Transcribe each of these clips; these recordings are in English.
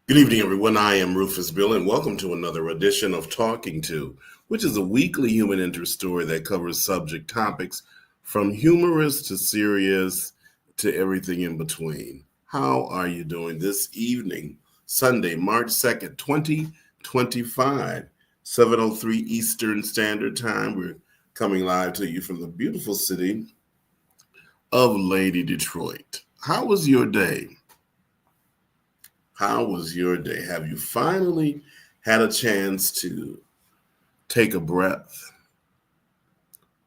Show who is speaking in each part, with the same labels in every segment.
Speaker 1: Good evening, everyone. I am Rufus Bill, and welcome to another edition of Talking To, which is a weekly human interest story that covers subject topics from humorous to serious to everything in between. How are you doing this evening, Sunday, March 2nd, 2025, 7:03 Eastern Standard Time? We're coming live to you from the beautiful city of Lady Detroit. How was your day? How was your day? Have you finally had a chance to take a breath,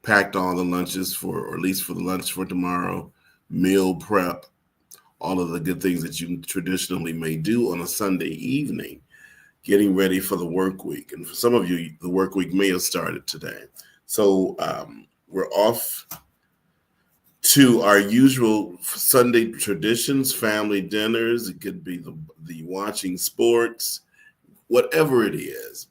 Speaker 1: packed all the lunches for, or at least for the lunch for tomorrow, meal prep, all of the good things that you traditionally may do on a Sunday evening, getting ready for the work week? And for some of you, the work week may have started today. So we're off to our usual Sunday traditions, family dinners. It could be the watching sports, whatever it is,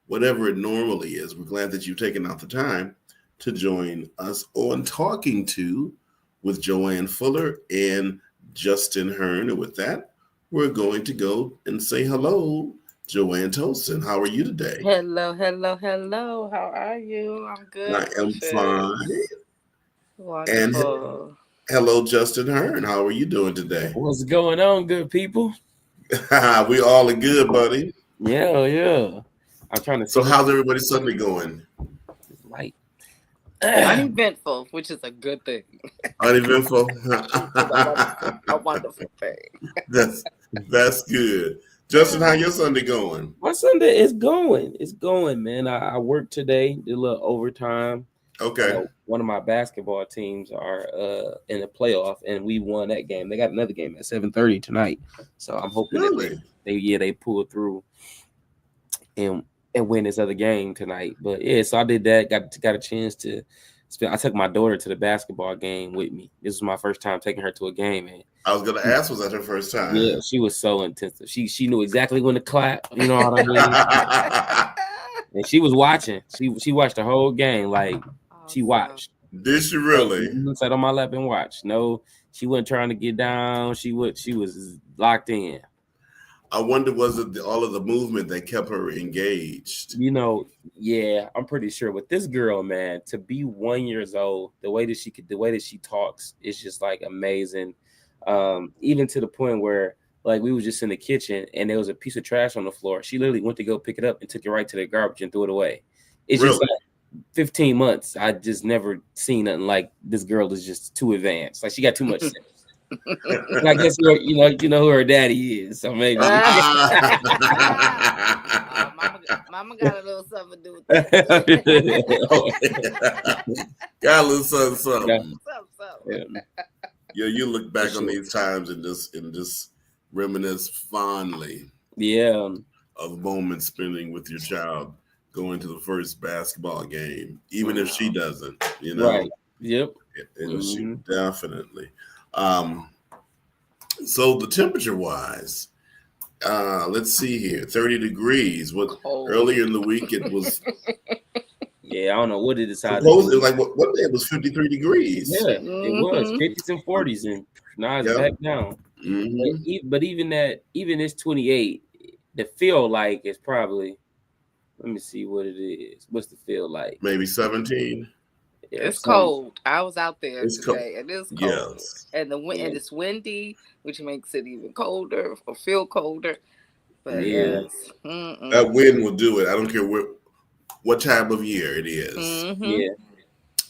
Speaker 1: whatever it normally is. We're glad that you've taken out the time to join us on Talking To with Joanne Fuller and Justin Hearn. And with that, we're going to go and say hello, Joanne Tolson. How are you today?
Speaker 2: Hello. How are you? I'm good.
Speaker 1: I am fine. And
Speaker 2: Wonderful.
Speaker 1: hello, Justin Hearn. How are you doing today?
Speaker 3: What's going on, good people?
Speaker 1: We all are good, buddy.
Speaker 3: Yeah. I'm trying to.
Speaker 1: So, how's everybody's Sunday going?
Speaker 3: Like
Speaker 2: Uneventful, which is a good thing.
Speaker 1: Uneventful.
Speaker 2: a wonderful thing.
Speaker 1: That's good. Justin, how your Sunday going?
Speaker 3: My Sunday is going. It's going, man. I worked today, did a little overtime.
Speaker 1: Okay.
Speaker 3: One of my basketball teams are in the playoff, and we won that game. They got another game at 7:30 tonight, so I'm hoping
Speaker 1: Really?
Speaker 3: that they pull through and win this other game tonight. But yeah, so I did that. Got a chance to spend. I took my daughter to the basketball game with me. This was my first time taking her to a game, and
Speaker 1: I was gonna ask, was that her first time?
Speaker 3: yeah, she was so intensive. She knew exactly when to clap. You know what I mean? And she was watching. She watched the whole game. Like she watched.
Speaker 1: Did she really?
Speaker 3: Sat on my lap and watched. No, she wasn't trying to get down. She was locked in.
Speaker 1: I wonder, was it all of the movement that kept her engaged?
Speaker 3: You know, yeah, I'm pretty sure. With this girl, man, to be 1 year old, the way that she talks is just like amazing. Even to the point where like we was just in the kitchen and there was a piece of trash on the floor. She literally went to go pick it up and took it right to the garbage and threw it away. It's
Speaker 1: Really?
Speaker 3: just like 15 months. I just never seen nothing like this girl is just too advanced. Like she got too much sense. And I guess you know who her daddy is. So maybe
Speaker 2: Mama got a little something to do with that.
Speaker 1: Got a little something.
Speaker 2: Something.
Speaker 1: Yeah, you look back on these times and just reminisce fondly.
Speaker 3: Yeah.
Speaker 1: Of moments spending with your child, going to the first basketball game, even if she doesn't, you know.
Speaker 3: Right. Yep.
Speaker 1: And she definitely. So the temperature wise, let's see here, 30 degrees. Earlier in the week it was.
Speaker 3: Yeah, I don't know what it decided.
Speaker 1: Like what day? It was 53 degrees.
Speaker 3: Yeah, it was 50s and 40s, and now it's back down.
Speaker 1: Mm-hmm.
Speaker 3: But even it's 28. The feel like is probably. Let me see what it is. What's the feel like?
Speaker 1: Maybe 17.
Speaker 2: Yeah, it's cold. I was out there today, and it's cold.
Speaker 1: Yes.
Speaker 2: And and it's windy, which makes it even colder or feel colder. But yes,
Speaker 1: that wind will do it. I don't care what time of year it is.
Speaker 2: Mm-hmm.
Speaker 3: Yeah,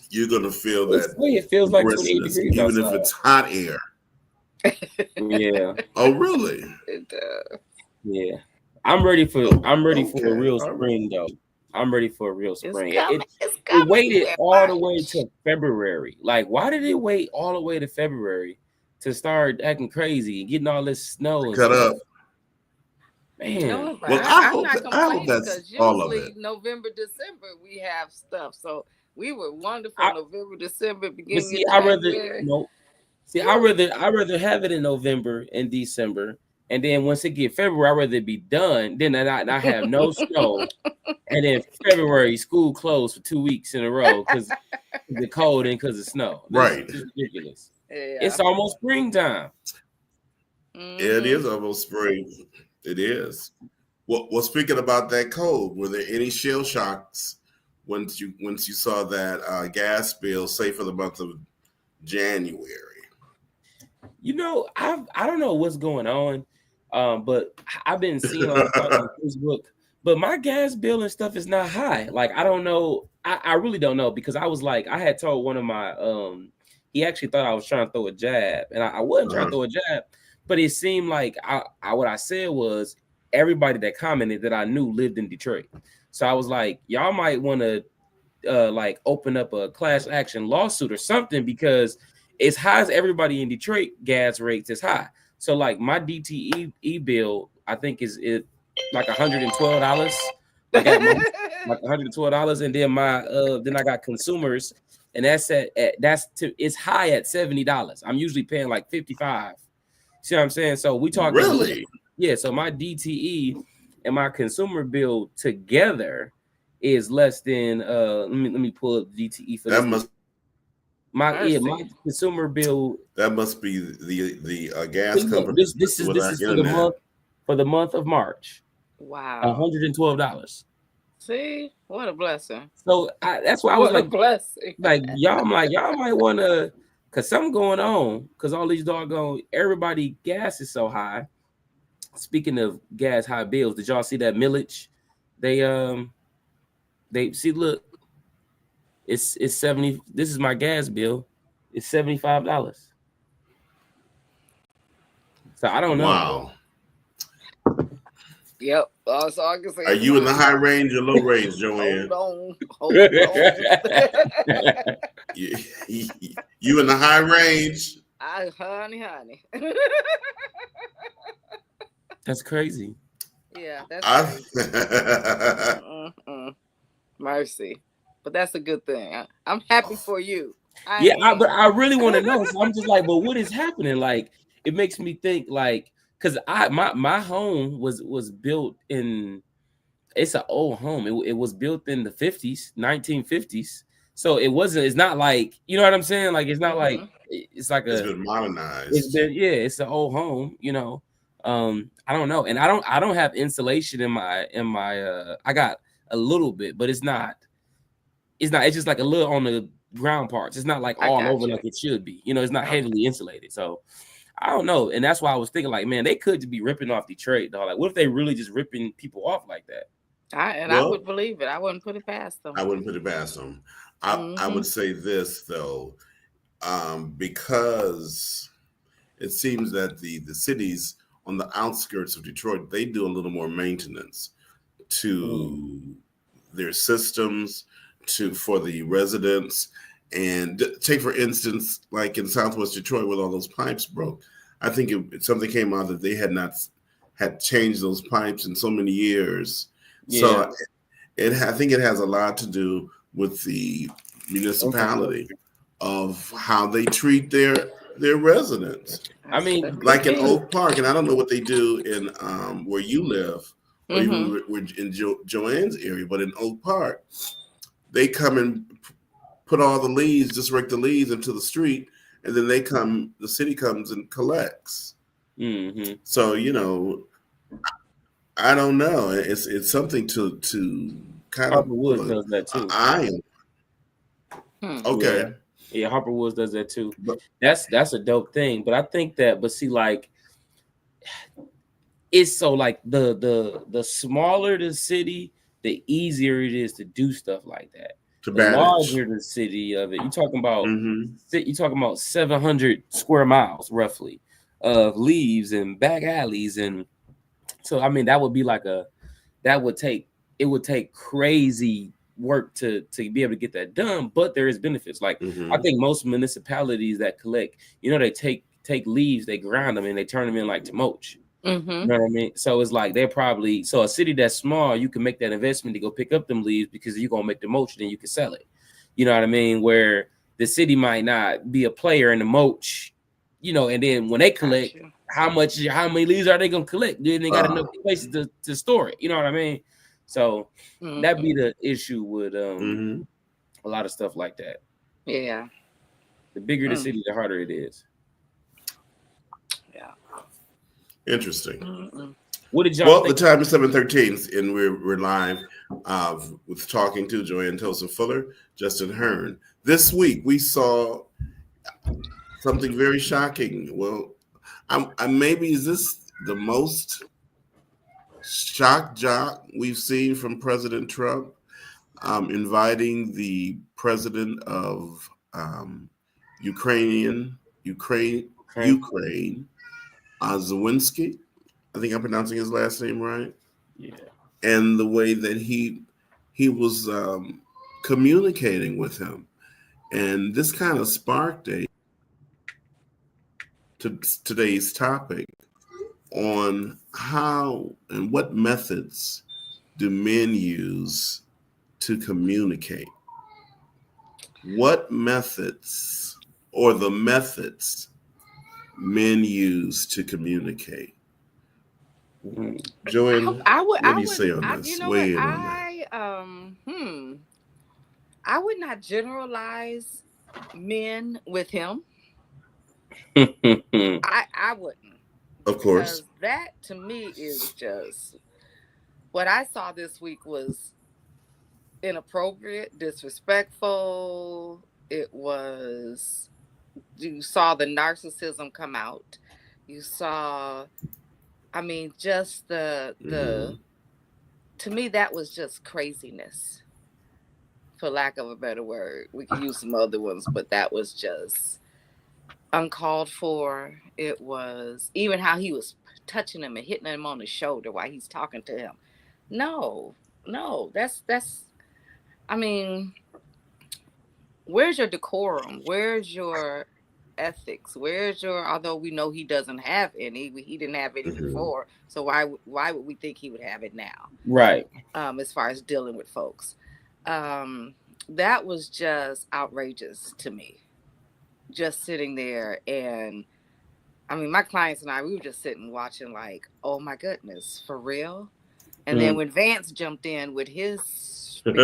Speaker 1: you're gonna feel that.
Speaker 3: It feels like 28 degrees
Speaker 1: even
Speaker 3: outside.
Speaker 1: if it's hot air.
Speaker 3: Yeah.
Speaker 1: Oh, really?
Speaker 2: It does.
Speaker 3: Yeah. I'm ready for a real spring though. I'm ready for a real spring. It waited all the way to February. Like, why did it wait all the way to February to start acting crazy and getting all this snow and
Speaker 1: cut
Speaker 3: stuff?
Speaker 1: Up?
Speaker 2: Man.
Speaker 1: Well, I hope that's all of it.
Speaker 2: November, December we have stuff. So we were wonderful November, December, beginning
Speaker 3: of
Speaker 2: January.
Speaker 3: I'd rather have it in November and December. And then once it get February, I'd rather it be done. Then I have no snow. And then February, school closed for 2 weeks in a row because the cold and because of snow.
Speaker 1: Right.
Speaker 3: It's ridiculous.
Speaker 2: Yeah.
Speaker 3: It's almost springtime.
Speaker 1: Yeah, it is almost spring. It is. Well, speaking about that code, were there any shell shocks once you saw that gas bill, say for the month of January?
Speaker 3: You know, I don't know what's going on, but I've been seeing on Facebook. But my gas bill and stuff is not high. Like I don't know. I really don't know because I was like I had told one of my he actually thought I was trying to throw a jab, and I wasn't trying to throw a jab, but it seemed like what I said was everybody that commented that I knew lived in Detroit. So I was like, y'all might want to like open up a class action lawsuit or something because as high as everybody in Detroit gas rates is high. So like my DTE bill, I think is like $112. Like $112, and then my then I got consumers, and that's it's high at $70. I'm usually paying like $55. See what I'm saying? So we talking
Speaker 1: really,
Speaker 3: yeah. So my DTE and my consumer bill together is less than let me pull up DTE for
Speaker 1: that.
Speaker 3: My consumer bill.
Speaker 1: That must be the gas company.
Speaker 3: This is for the month of March.
Speaker 2: Wow,
Speaker 3: $112.
Speaker 2: See, what a blessing.
Speaker 3: So that's why I was like,
Speaker 2: blessing.
Speaker 3: Like y'all might want to, cause something going on, cause all these everybody gas is so high. Speaking of gas high bills, did y'all see that millage? They see, look, it's 70. This is my gas bill. It's $75. So I don't know.
Speaker 1: Wow.
Speaker 2: Yep. So I can say,
Speaker 1: are you in the high range or low range, Joanne?
Speaker 2: Hold on.
Speaker 1: You in the high range?
Speaker 2: Honey.
Speaker 3: That's crazy.
Speaker 2: Yeah, that's
Speaker 1: crazy.
Speaker 2: Mercy. But that's a good thing. I'm happy for you.
Speaker 3: But I really want to know. So I'm just like, but what is happening? Like, it makes me think, like, because my home was built in, it's an old home. It was built in the 50s, 1950s. So it's not like, you know what I'm saying? Like, it's not like, it's like
Speaker 1: it's been modernized.
Speaker 3: It's an old home, you know. I don't know. And I don't have insulation in my I got a little bit, but it's just like a little on the ground parts. It's not like all over like it should be. You know, it's not heavily insulated. So I don't know. And that's why I was thinking, like, man, they could be ripping off Detroit, though. Like, what if they really just ripping people off like that?
Speaker 2: I would believe it. I wouldn't put it past them.
Speaker 1: I wouldn't put it past them. I would say this, though, because it seems that the cities on the outskirts of Detroit, they do a little more maintenance to their systems, for the residents. And take, for instance, like in Southwest Detroit, with all those pipes broke, I think something came out that they had not had changed those pipes in so many years. Yeah. So I think it has a lot to do with the municipality of how they treat their residents.
Speaker 3: I mean,
Speaker 1: like in Oak Park, and I don't know what they do in where you live, or even in Joanne's area, but in Oak Park, they come and put all the leaves, just rake the leaves into the street, and then the city comes and collects.
Speaker 3: Mm-hmm.
Speaker 1: So, you know, I don't know. It's something to kind
Speaker 3: Harper Woods does that too.
Speaker 1: Okay.
Speaker 3: Yeah, Harper Woods does that too. But that's a dope thing. But I think that, like, it's so like the smaller the city, the easier it is to do stuff like that. The larger the city of it, you're talking about 700 square miles roughly of leaves and back alleys, and so I mean that would be like it would take crazy work to be able to get that done, but there is benefits. Like I think most municipalities that collect, you know, they take leaves, they grind them, and they turn them in like to mulch. You know what I mean? So it's like so a city that's small, you can make that investment to go pick up them leaves because you're gonna make the mulch, then you can sell it. You know what I mean? Where the city might not be a player in the mulch, you know, and then when they collect, how many leaves are they gonna collect? Then they got enough places to store it. You know what I mean? So that'd be the issue with a lot of stuff like that.
Speaker 2: Yeah.
Speaker 3: The bigger the city, the harder it is.
Speaker 1: Interesting.
Speaker 3: What did y'all
Speaker 1: Well,
Speaker 3: think?
Speaker 1: the time is 7:13, and we're live with talking to Joanne Tosa Fuller, Justin Hearn. This week we saw something very shocking. Well, I maybe is this the most shock jock we've seen from President Trump, inviting the president of Ukraine, Zelensky. I think I'm pronouncing his last name right.
Speaker 3: Yeah.
Speaker 1: And the way that he was communicating with him, and this kind of sparked today's topic on how and what methods do men use to communicate. What methods or the methods men use to communicate? Joanne, what do you say on this?
Speaker 2: You know
Speaker 1: Weigh
Speaker 2: what?
Speaker 1: in on that.
Speaker 2: I would not generalize men with him. I wouldn't.
Speaker 1: Of course.
Speaker 2: Because that to me is just what I saw this week was inappropriate, disrespectful. It was, you saw the narcissism come out. You saw, I mean, just the to me that was just craziness, for lack of a better word. We could use some other ones, but that was just uncalled for. It was even how he was touching him and hitting him on the shoulder while he's talking to him. No, that's I mean, where's your decorum? Where's your ethics? Where's your, although we know he doesn't have any, he didn't have any before, so why would we think he would have it now?
Speaker 3: Right.
Speaker 2: As far as dealing with folks. That was just outrageous to me. Just sitting there, and I mean, my clients and I, we were just sitting watching like, oh my goodness, for real? And then when Vance jumped in with his speech,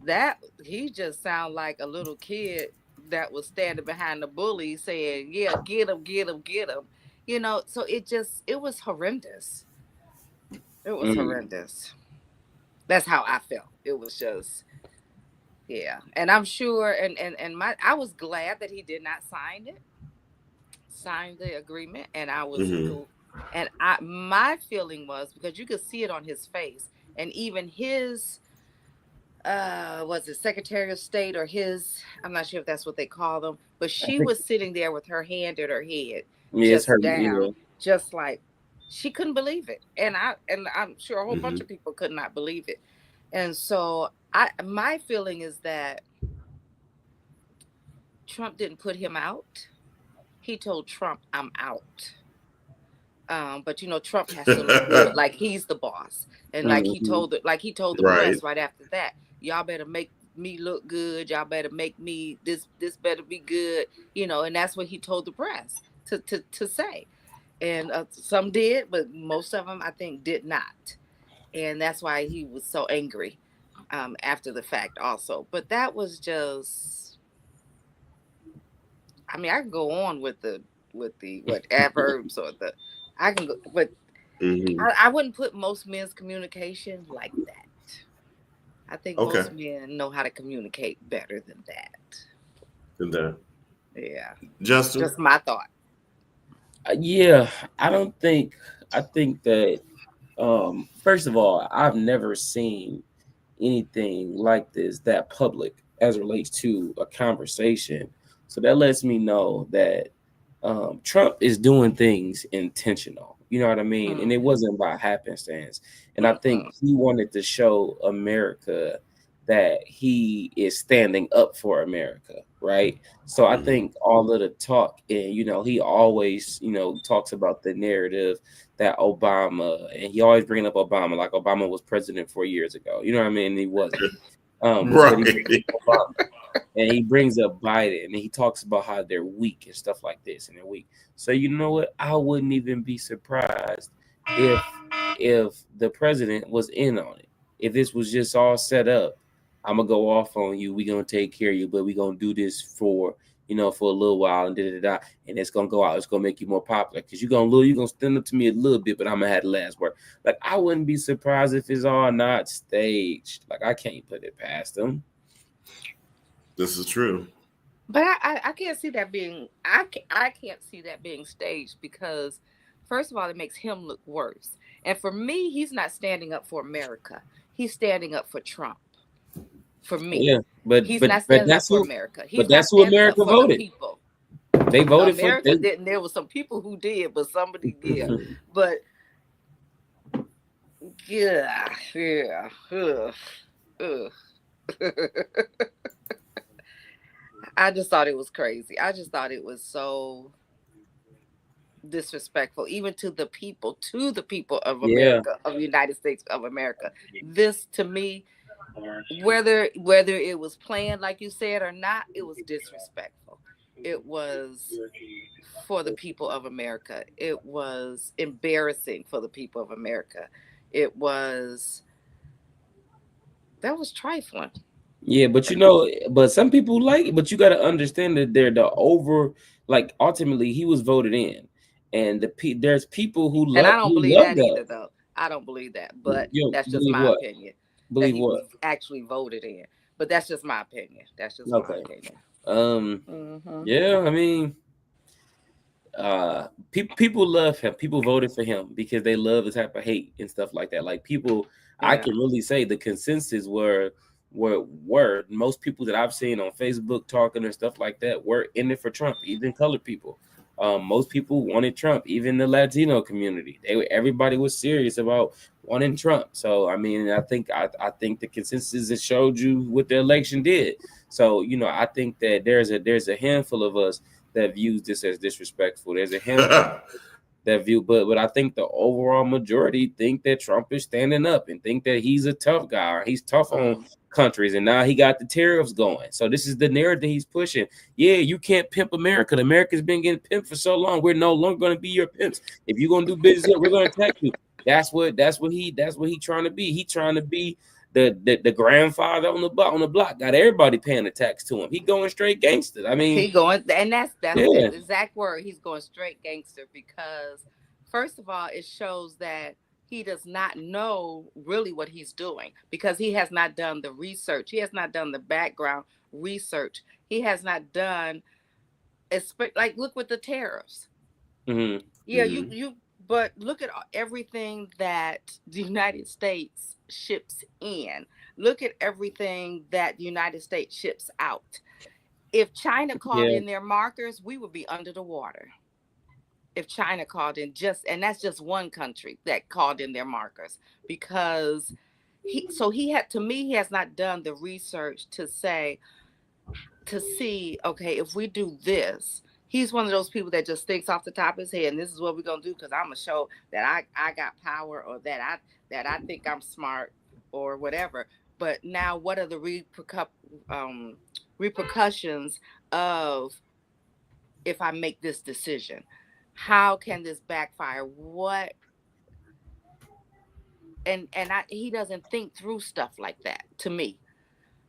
Speaker 2: that he just sounded like a little kid that was standing behind the bully saying, yeah, get him. You know, so it was horrendous. It was horrendous. That's how I felt. It was just, yeah. And I'm sure, and I was glad that he did not sign the agreement, and I was cool. And my feeling was, because you could see it on his face, and even his was it Secretary of State or his, I'm not sure if that's what they call them, but she was sitting there with her hand at her head, just down, just like she couldn't believe it. And I'm sure a whole bunch of people could not believe it. And so my feeling is that Trump didn't put him out. He told Trump, I'm out. But you know, Trump has to look good, like he's the boss, and like he told the press right after that, y'all better make me look good. Y'all better make me this better be good, you know. And that's what he told the press to say. And some did, but most of them I think did not. And that's why he was so angry after the fact also. But that was just, I mean, I can go on with the what adverbs or the, I can go, but I wouldn't put most men's communication like that. I think most men know how to communicate better than that. Yeah.
Speaker 1: Justin?
Speaker 2: Just my thought.
Speaker 3: Yeah, I think that first of all, I've never seen anything like this that public as it relates to a conversation. So that lets me know that Trump is doing things intentional. You know what I mean? And it wasn't by happenstance. And I think he wanted to show America that he is standing up for America, right? So I think all of the talk, and you know, he always, you know, talks about the narrative that Obama, and he always bringing up Obama, like Obama was president 4 years ago. You know what I mean? And he wasn't. And he brings up Biden, and he talks about how they're weak and stuff like this, and they're weak. So you know what? I wouldn't even be surprised if the president was in on it. If this was just all set up, I'm gonna go off on you. We're gonna take care of you, but we're gonna do this for for a little while, and and it's gonna go out. It's gonna make you more popular because you're gonna stand up to me a little bit, but I'm gonna have the last word. Like, I wouldn't be surprised if it's all not staged. Like, I can't put it past them.
Speaker 1: This is true.
Speaker 2: But I can't see that being I can't see that being staged because first of all it makes him look worse. And for me, he's not standing up for America. He's standing up for Trump. For me.
Speaker 3: Yeah, but
Speaker 2: he's not standing up for America. He's not standing up for the people.
Speaker 3: They voted
Speaker 2: America
Speaker 3: for
Speaker 2: didn't. There was some people who did, but somebody did. But yeah. I just thought it was crazy. I just thought it was so disrespectful, even to the people of America, of the United States of America. This, to me, whether it was planned, like you said, or not, it was disrespectful. It was for the people of America. It was embarrassing for the people of America. That was trifling.
Speaker 3: Yeah, but but some people like it, but you got to understand that ultimately he was voted in, and there's people who love.
Speaker 2: And I don't believe that either, though. I don't believe that, but that's just my opinion.
Speaker 3: Believe
Speaker 2: that he was actually voted in, but that's just my opinion. That's just my opinion.
Speaker 3: Yeah, I mean, people love him. People voted for him because they love the type of hate and stuff like that. Like, people, I can really say the consensus were most people that I've seen on Facebook talking and stuff like that were in it for Trump, even colored people. Most people wanted Trump, even the Latino community. Everybody was serious about wanting Trump. So I mean, I think the consensus that showed you what the election did. So I think that there's a handful of us that views this as disrespectful. There's a handful that view, but I think the overall majority think that Trump is standing up and think that he's a tough guy. He's tough on countries, and now he got the tariffs going. So this is the narrative he's pushing. Yeah, you can't pimp America. America's been getting pimped for so long. We're no longer going to be your pimps. If you're going to do business here, we're going to attack you. That's what he trying to be. He trying to be the grandfather on the block. Got everybody paying the tax to him. He going straight gangster. I mean,
Speaker 2: he going, and that's the exact word. He's going straight gangster because, first of all, it shows that he does not know really what he's doing because he has not done the research. He has not done the background research. He has not done, like, look with the tariffs. Mm-hmm. Yeah, mm-hmm. But look at everything that the United States ships in. Look at everything that the United States ships out. If China called in their markers, we would be under the water. If China called in and that's just one country that called in their markers, because he has not done the research to see, okay, if we do this, he's one of those people that just thinks off the top of his head, and this is what we're gonna do because I'm gonna show that I got power, or that I think I'm smart, or whatever. But now, what are the repercussions of if I make this decision? How can this backfire? What? And he doesn't think through stuff like that. To me,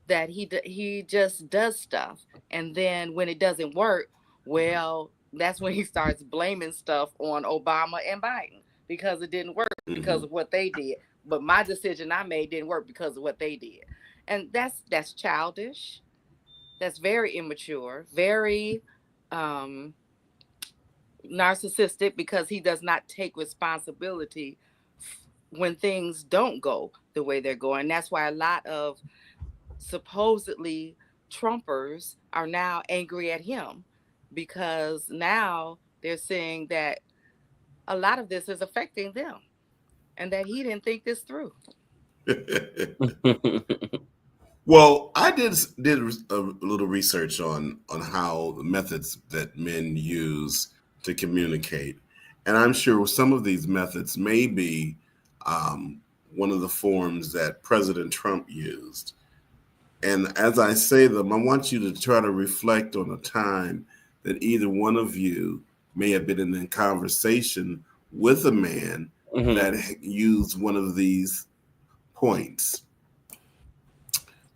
Speaker 2: that he just does stuff, and then when it doesn't work, well, that's when he starts blaming stuff on Obama and Biden because it didn't work because of what they did. But my decision I made didn't work because of what they did, and that's childish. That's very immature, very narcissistic, because he does not take responsibility when things don't go the way they're going. That's why a lot of supposedly Trumpers are now angry at him, because now they're saying that a lot of this is affecting them and that he didn't think this through.
Speaker 1: Well, I did a little research on how the methods that men use to communicate, and I'm sure some of these methods may be one of the forms that President Trump used. And as I say them, I want you to try to reflect on a time that either one of you may have been in a conversation with a man that used one of these points.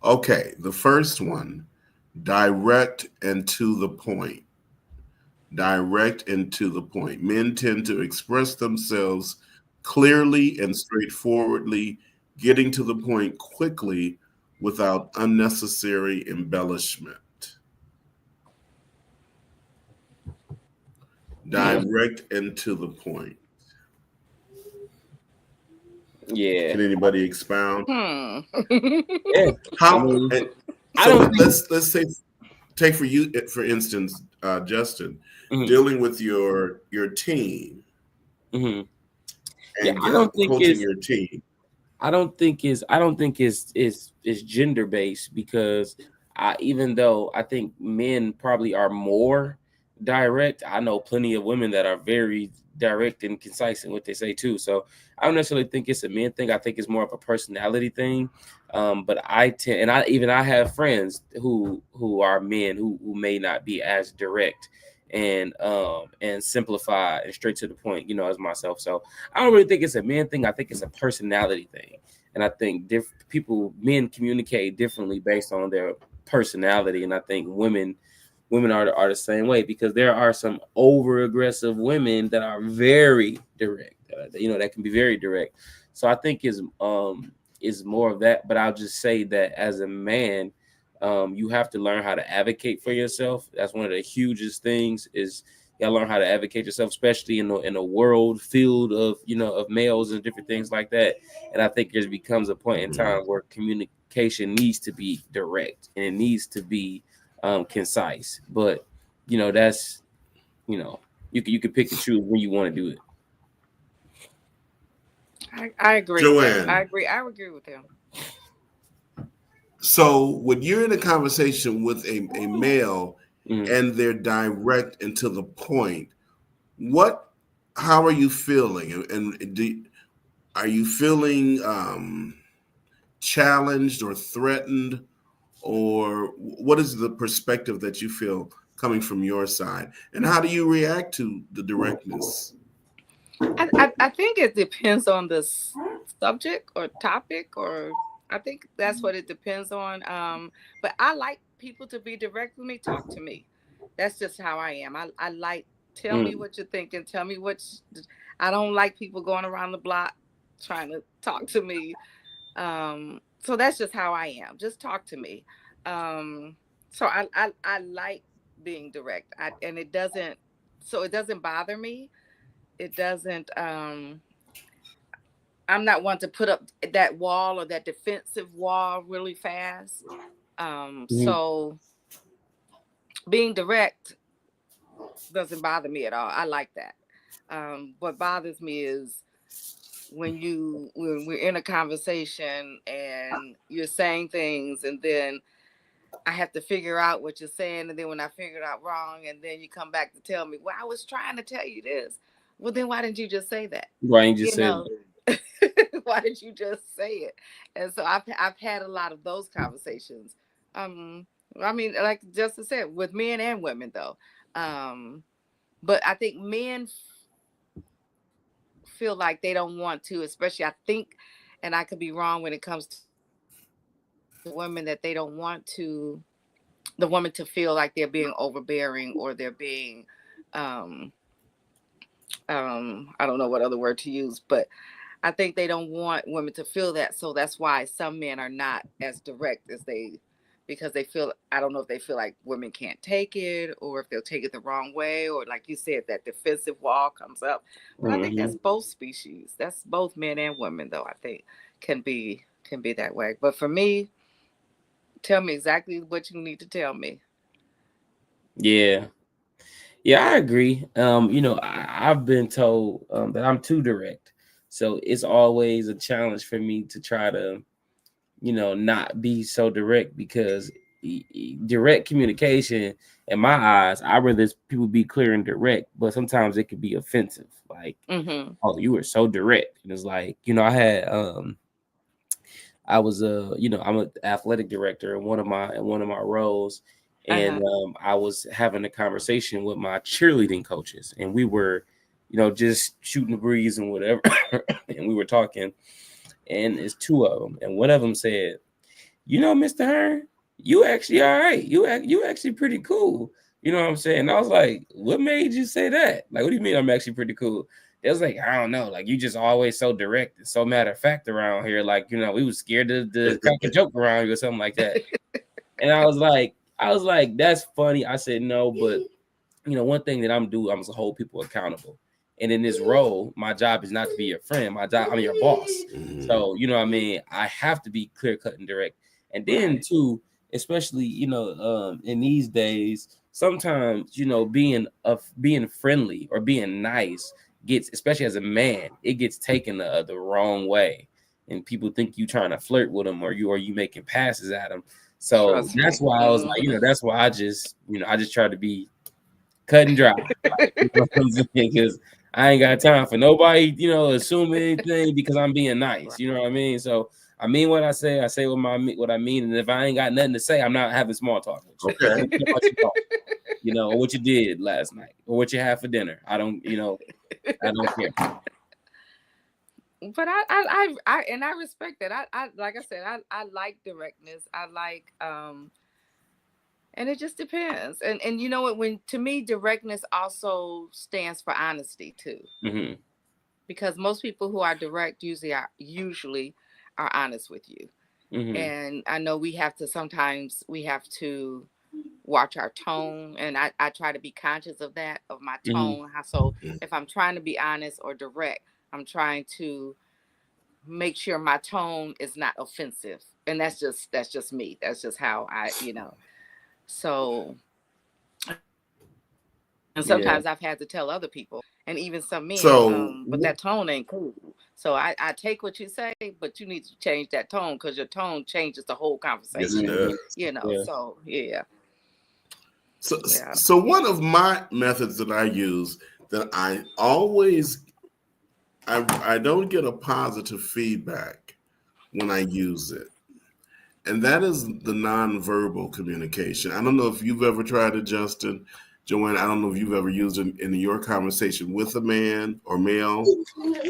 Speaker 1: Okay, the first one direct and to the point. Direct and to the point. Men tend to express themselves clearly and straightforwardly, getting to the point quickly without unnecessary embellishment. Direct and to the point.
Speaker 3: Yeah.
Speaker 1: Can anybody expound?
Speaker 3: Yeah.
Speaker 1: How?
Speaker 3: I mean,
Speaker 1: So let's say, take for you, for instance, Justin, dealing with your team
Speaker 3: yeah,
Speaker 1: and
Speaker 3: I don't think
Speaker 1: coaching your team.
Speaker 3: I don't think it's gender based, because even though I think men probably are more direct, I know plenty of women that are very direct and concise in what they say too. So I don't necessarily think it's a men thing. I think it's more of a personality thing. But I tend, and I have friends who are men who may not be as direct and simplify and straight to the point, as myself. So I don't really think it's a man thing. I think it's a personality thing. And I think men communicate differently based on their personality. And I think women are the same way, because there are some over aggressive women that are very direct, that can be very direct. So I think is more of that. But I'll just say that as a man, you have to learn how to advocate for yourself. That's one of the hugest things, is you gotta learn how to advocate yourself, especially in a world filled of of males and different things like that. And I think there becomes a point in time where communication needs to be direct and it needs to be concise. But that's you can pick and choose when you want to do it.
Speaker 2: I agree.
Speaker 1: Joanne.
Speaker 2: I agree with him.
Speaker 1: So when you're in a conversation with a male and they're direct and to the point, how are you feeling? And are you feeling challenged or threatened, or what is the perspective that you feel coming from your side? And how do you react to the directness?
Speaker 2: I think it depends on the subject or topic, or I think that's what it depends on. But I like people to be direct with me, talk to me. That's just how I am. I like, tell me what you're thinking. Tell me I don't like people going around the block trying to talk to me. So that's just how I am. Just talk to me. So I like being direct. And it doesn't bother me. It doesn't, I'm not one to put up that wall or that defensive wall really fast. So being direct doesn't bother me at all. I like that. What bothers me is when we're in a conversation and you're saying things, and then I have to figure out what you're saying, and then when I figure it out wrong, and then you come back to tell me, well, I was trying to tell you this. Well, then why didn't you just say that?
Speaker 3: Why didn't you say that?
Speaker 2: Why did you just say it? And so I've had a lot of those conversations. I mean, like Justin said, with men and women though. But I think men feel like they don't want to, especially I think, and I could be wrong when it comes to women, that they don't want the woman to feel like they're being overbearing, or they're being I don't know what other word to use, but I think they don't want women to feel that. So that's why some men are not as direct as because they feel, I don't know if they feel like women can't take it, or if they'll take it the wrong way, or like you said, that defensive wall comes up. But I think that's both species. That's both men and women, though, I think can be that way. But for me, tell me exactly what you need to tell me.
Speaker 3: Yeah, I agree. I've been told that I'm too direct. So it's always a challenge for me to try to, not be so direct, because direct communication, in my eyes, I'd rather people be clear and direct, but sometimes it could be offensive. Like, oh, you were so direct. And it's like, I was I'm an athletic director in one of my roles. And I was having a conversation with my cheerleading coaches, and we were, just shooting the breeze and whatever. And we were talking, and it's two of them. And one of them said, Mr. Hearn, you actually all right. You actually pretty cool. You know what I'm saying? And I was like, what made you say that? Like, what do you mean I'm actually pretty cool? It was like, I don't know. Like, you just always so direct and so matter of fact around here. Like, you know, we was scared to crack a joke around you or something like that. And I was like, that's funny. I said, no, but you know, one thing that I'm going to hold people accountable. And in this role, my job is not to be your friend. My job, I'm your boss. So, you know what I mean? I have to be clear cut and direct. And then too, especially, you know, in these days, sometimes, you know, being friendly or being nice gets, especially as a man, it gets taken the wrong way. And people think you trying to flirt with them or you making passes at them. So that's why I was like, you know, that's why I just try to be cut and dry. Like, you know what I'm saying? Because I ain't got time for nobody, you know, assuming anything because I'm being nice. You know what I mean? So I mean what I say what I mean. And if I ain't got nothing to say, I'm not having small talk with you.
Speaker 1: Okay.
Speaker 3: You know, or what you did last night or what you had for dinner. I don't care.
Speaker 2: But I respect that. I like I said, I like directness. I like and it just depends. And you know what, when to me directness also stands for honesty too.
Speaker 3: Mm-hmm.
Speaker 2: Because most people who are direct usually are honest with you.
Speaker 3: Mm-hmm.
Speaker 2: And I know we have to watch our tone, and I try to be conscious of that, of my tone. So if I'm trying to be honest or direct, I'm trying to make sure my tone is not offensive. And that's just me. That's just how I, you know. So, and sometimes I've had to tell other people, and even some men, but that tone ain't cool. So I take what you say, but you need to change that tone because your tone changes the whole conversation.
Speaker 1: Yes, it does.
Speaker 2: You know, so yeah.
Speaker 1: So one of my methods that I use that I always I don't get a positive feedback when I use it. And that is the nonverbal communication. I don't know if you've ever tried it, Justin. Joanne, I don't know if you've ever used it in your conversation with a man or male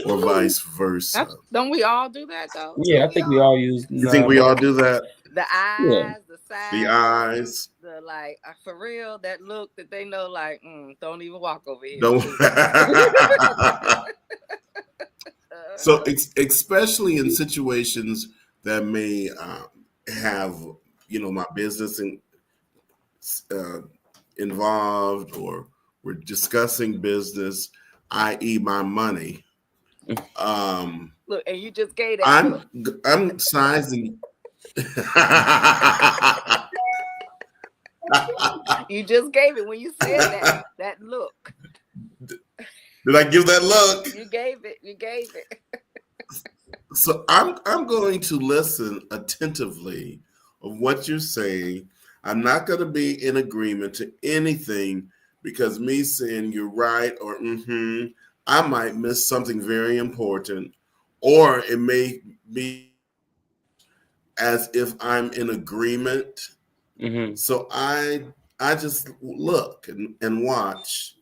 Speaker 1: or vice versa.
Speaker 2: Don't we all do that though?
Speaker 3: Yeah, I think we all use.
Speaker 1: You think we all do that?
Speaker 2: The eyes, the side,
Speaker 1: the eyes,
Speaker 2: the like for real, that look that they know, like, don't even walk over here.
Speaker 1: Don't. So, especially in situations that may have, you know, my business involved, or we're discussing business, i.e., my money.
Speaker 2: Look, and you just gave that.
Speaker 1: I'm sizing.
Speaker 2: You just gave it when you said that look.
Speaker 1: Did I give that look?
Speaker 2: You gave it.
Speaker 1: So I'm going to listen attentively of what you're saying. I'm not going to be in agreement to anything, because me saying you're right or I might miss something very important, or it may be as if I'm in agreement. So I just look and watch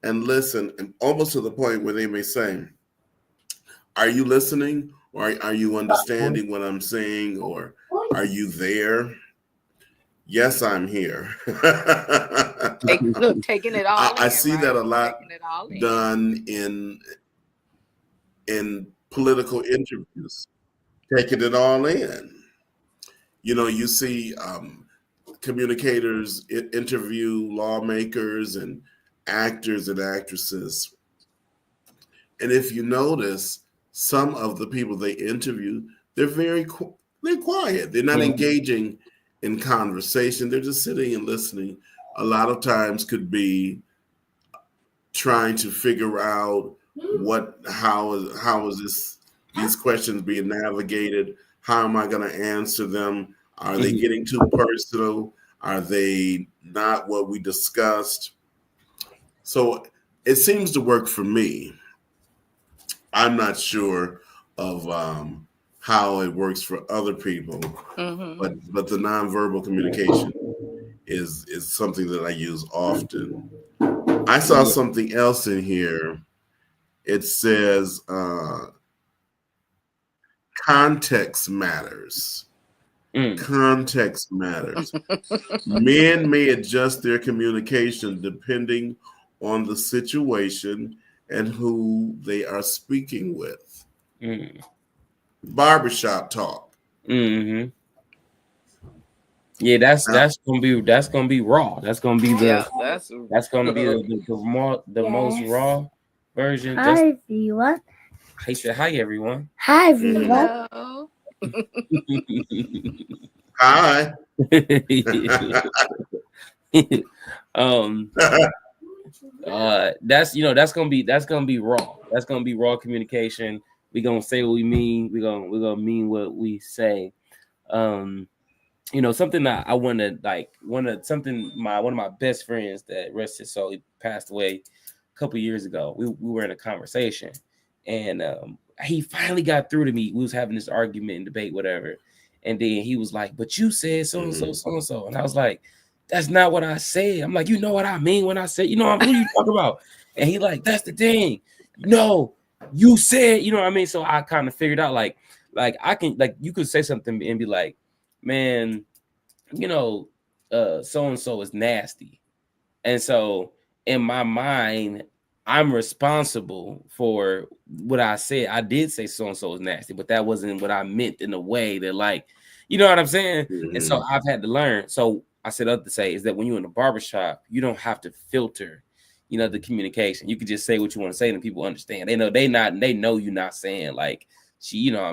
Speaker 1: and listen, and almost to the point where they may say, are you listening? Or are you understanding what I'm saying? Or are you there? Yes, I'm here.
Speaker 2: Taking it all
Speaker 1: I see
Speaker 2: right?
Speaker 1: that a lot done in political interviews, taking it all in. You know, you see communicators interview lawmakers and actors and actresses. And if you notice, some of the people they interview, they're they're quiet. They're not engaging in conversation. They're just sitting and listening. A lot of times could be trying to figure out how is these questions being navigated? How am I going to answer them? Are they getting too personal? Are they not what we discussed? So it seems to work for me. I'm not sure of how it works for other people, but the nonverbal communication is something that I use often. I saw something else in here. It says context matters. Context matters. Men may adjust their communication depending on the situation and who they are speaking with. Barbershop talk.
Speaker 3: Mm-hmm. Yeah, that's gonna be raw. That's gonna be that's gonna be the most raw version.
Speaker 4: Hi everyone.
Speaker 3: He said, "Hi everyone."
Speaker 4: Hi everyone.
Speaker 2: Hello.
Speaker 1: Hi.
Speaker 3: That's that's gonna be raw. That's gonna be raw communication. We gonna say what we mean. We gonna mean what we say. Something that I want to one of my best friends that rest his soul, he passed away a couple years ago. We were in a conversation, and he finally got through to me. We was having this argument and debate, whatever, and then he was like, "But you said so and so," and I was like, "That's not what I said." I'm like, "You know what I mean when I say, who you talking about?" And he like, "That's the thing. No, you said, you know what I mean." So I kind of figured out like I can you could say something and be like, "Man, so and so is nasty," and so in my mind, I'm responsible for what I said. I did say so and so is nasty, but that wasn't what I meant in a way that you know what I'm saying? And so I've had to learn. So I said other to say is that when you're in a barbershop, you don't have to filter, the communication. You can just say what you want to say and people understand. They know you're not saying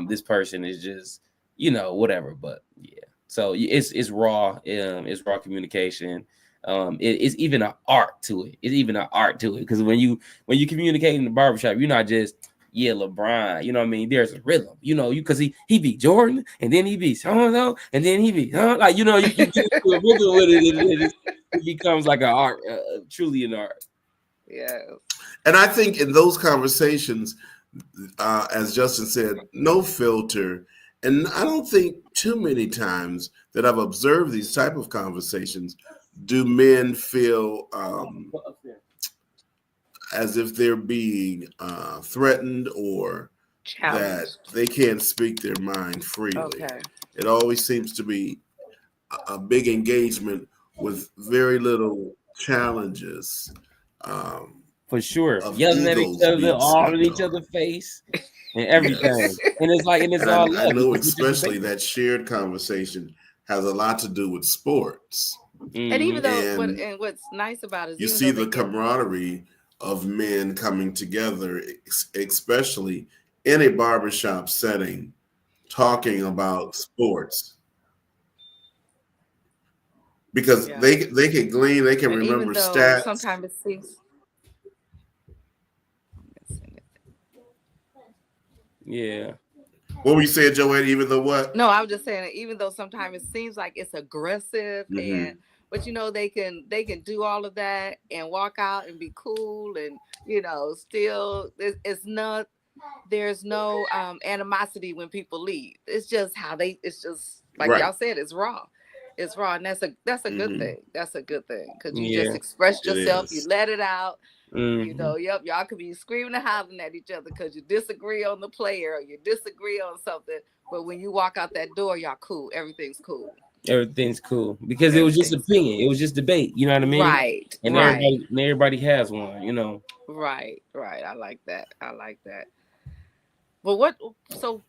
Speaker 3: this person is just, whatever. But yeah. So it's raw. It's raw communication. It's even an art to it. Because when you communicate in the barbershop, you're not just LeBron. You know what I mean? There's a rhythm. Because he beat Jordan, and then he beat so and then he beat you get into a rhythm with it. It becomes like an art, truly an art.
Speaker 2: Yeah.
Speaker 1: And I think in those conversations, as Justin said, no filter. And I don't think too many times that I've observed these type of conversations do men feel as if they're being threatened or that they can't speak their mind freely.
Speaker 2: Okay.
Speaker 1: It always seems to be a big engagement with very little challenges.
Speaker 3: For sure. Yelling at each other, all in each other's face. And everything,
Speaker 1: yes.
Speaker 3: And it's all love.
Speaker 1: I know, especially that shared conversation has a lot to do with sports.
Speaker 2: And even though, what's nice about it is
Speaker 1: you see the camaraderie of men coming together, especially in a barbershop setting, talking about sports, because they can glean, they can remember stats.
Speaker 2: Sometimes it seems.
Speaker 3: Yeah.
Speaker 1: What were you saying, Joanne? Even though what?
Speaker 2: No, I was just saying that even though sometimes it seems like it's aggressive, but they can do all of that and walk out and be cool and still it's not. There's no animosity when people leave. It's just it's just like y'all said. It's raw. It's raw, and that's a good thing. That's a good thing because you just expressed yourself. You let it out. Y'all could be screaming and hollering at each other because you disagree on the player or you disagree on something. But when you walk out that door, y'all cool. Everything's cool.
Speaker 3: Everything's cool because it was just opinion. It was just debate. You know what I mean?
Speaker 2: Right.
Speaker 3: And everybody has one.
Speaker 2: Right. I like that. Well,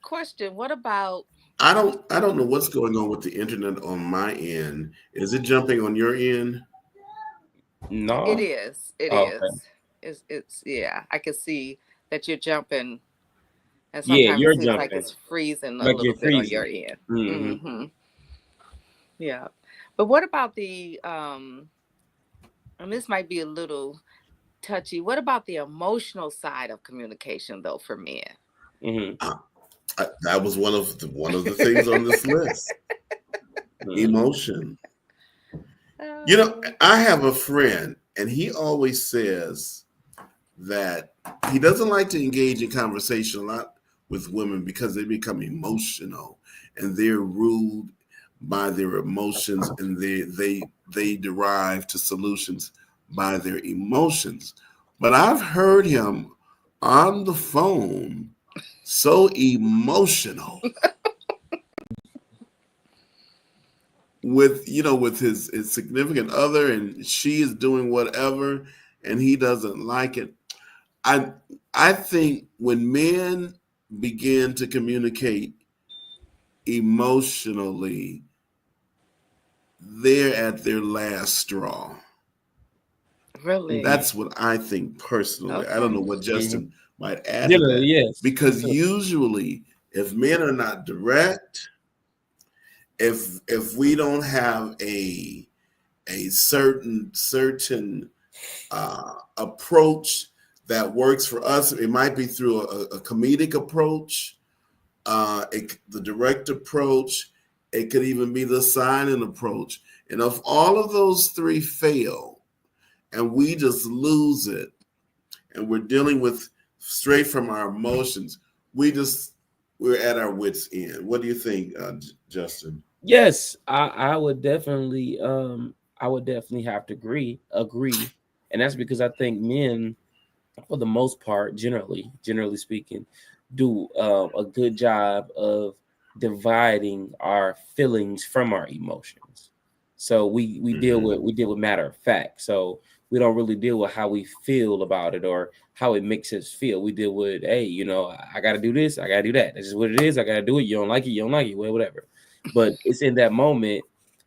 Speaker 2: question? What about?
Speaker 1: I don't know what's going on with the internet on my end. Is it jumping on your end?
Speaker 3: No,
Speaker 2: it is. It is. Okay. It's I can see that you're jumping. And sometimes
Speaker 3: you're
Speaker 2: it seems
Speaker 3: jumping.
Speaker 2: like it's freezing a little bit on your end. Mm-hmm. Yeah. But what about the and this might be a little touchy. What about the emotional side of communication though for men?
Speaker 1: That was one of the things on this list. Emotion. I have a friend and he always says that he doesn't like to engage in conversation a lot with women because they become emotional and they're ruled by their emotions and they derive to solutions by their emotions. But I've heard him on the phone so emotional with with his significant other, and she is doing whatever, and he doesn't like it. I think when men begin to communicate emotionally, they're at their last straw.
Speaker 2: Really?
Speaker 1: That's what I think personally. I don't know
Speaker 2: Okay.
Speaker 1: what Justin might add to
Speaker 3: Generally,
Speaker 1: that.
Speaker 3: yes.
Speaker 1: Because usually, if men are not direct, if we don't have a certain approach that works for us, it might be through a comedic approach, the direct approach. It could even be the silent approach. And if all of those three fail, and we just lose it, and we're dealing with straight from our emotions, we're at our wits' end. What do you think, Justin?
Speaker 3: Yes, I would definitely have to agree. And that's because I think men, for the most part, generally speaking, do a good job of dividing our feelings from our emotions. So we deal with matter of fact. So we don't really deal with how we feel about it or how it makes us feel. We deal with, hey, I got to do this, I got to do that. This is what it is. I got to do it. You don't like it, you don't like it, well, whatever. But it's in that moment